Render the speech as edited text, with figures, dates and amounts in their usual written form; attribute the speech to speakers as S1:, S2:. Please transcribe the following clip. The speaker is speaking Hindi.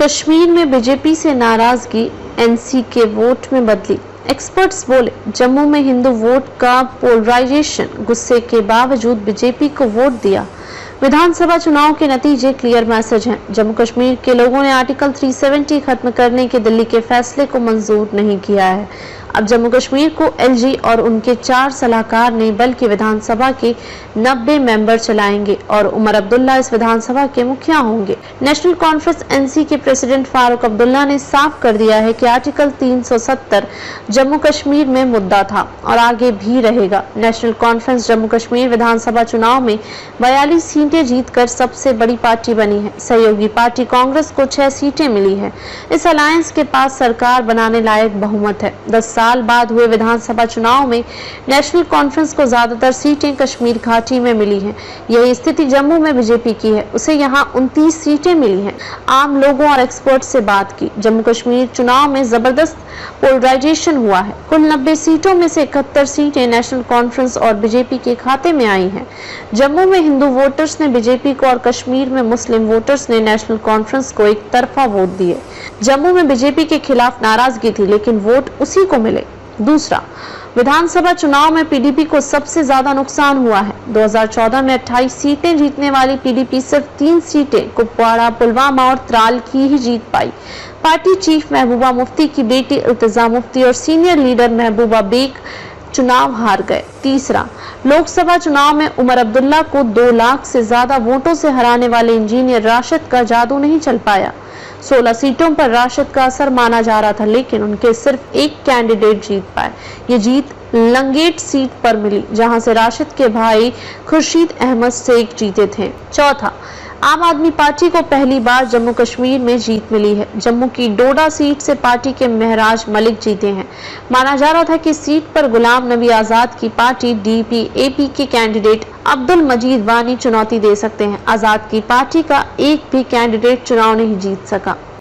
S1: कश्मीर में बीजेपी से नाराजगी एनसी के वोट में बदली। एक्सपर्ट्स बोले, जम्मू में हिंदू वोट का पोलराइजेशन, गुस्से के बावजूद बीजेपी को वोट दिया। विधानसभा चुनाव के नतीजे क्लियर मैसेज हैं। जम्मू कश्मीर के लोगों ने आर्टिकल 370 खत्म करने के दिल्ली के फैसले को मंजूर नहीं किया है। अब जम्मू कश्मीर को एलजी और उनके 4 सलाहकार नहीं बल्कि विधानसभा के 90 मेंबर चलाएंगे और उमर अब्दुल्ला इस विधानसभा के मुखिया होंगे। नेशनल कॉन्फ्रेंस एनसी के प्रेसिडेंट फारूक अब्दुल्ला ने साफ कर दिया है कि आर्टिकल 370 जम्मू कश्मीर में मुद्दा था और आगे भी रहेगा। नेशनल कॉन्फ्रेंस जम्मू कश्मीर विधानसभा चुनाव में 42 सीटें जीतकर सबसे बड़ी पार्टी बनी है। सहयोगी पार्टी कांग्रेस को 6 सीटें मिली है। इस अलायंस के पास सरकार बनाने लायक बहुमत है। 10 साल बाद हुए विधानसभा चुनाव में नेशनल कॉन्फ्रेंस को ज्यादातर सीटें कश्मीर घाटी में मिली हैं। यही स्थिति जम्मू में बीजेपी की है, उसे यहां 29 सीटें मिली हैं। आम लोगों और एक्सपर्ट से बात की, जम्मू कश्मीर चुनाव में जबरदस्त पोलराइजेशन हुआ है। कुल 90 सीटों में से 71 सीटें नेशनल कॉन्फ्रेंस और बीजेपी के खाते में आई हैं। जम्मू में हिंदू वोटर्स ने बीजेपी को और कश्मीर में मुस्लिम वोटर्स ने नेशनल कॉन्फ्रेंस को एक तरफा वोट दिए। जम्मू में बीजेपी के खिलाफ नाराजगी थी, लेकिन वोट उसी को मिले। दूसरा, विधानसभा चुनाव में पीडीपी को सबसे ज्यादा नुकसान हुआ है। 2014 में 28 सीटें जीतने वाली पीडीपी सिर्फ 3 सीटें कुपवाड़ा, पुलवामा और त्राल की ही जीत पाई। पार्टी चीफ महबूबा मुफ्ती की बेटी इल्तिजा मुफ्ती और सीनियर लीडर महबूबा बेग चुनाव हार गए। तीसरा, लोकसभा चुनाव में उमर अब्दुल्ला को 2 लाख से ज्यादा वोटों से हराने वाले इंजीनियर राशिद का जादू नहीं चल पाया। 16 सीटों पर राशिद का असर माना जा रहा था, लेकिन उनके सिर्फ एक कैंडिडेट जीत पाए। ये जीत लंगेट सीट पर मिली, जहां से राशिद के भाई खुर्शीद अहमद शेख जीते थे। चौथा, आम आदमी पार्टी को पहली बार जम्मू कश्मीर में जीत मिली है। जम्मू की डोडा सीट से पार्टी के महराज मलिक जीते हैं। माना जा रहा था कि सीट पर गुलाम नबी आजाद की पार्टी डीपीएपी के कैंडिडेट अब्दुल मजीद वानी चुनौती दे सकते हैं। आजाद की पार्टी का एक भी कैंडिडेट चुनाव नहीं जीत सका।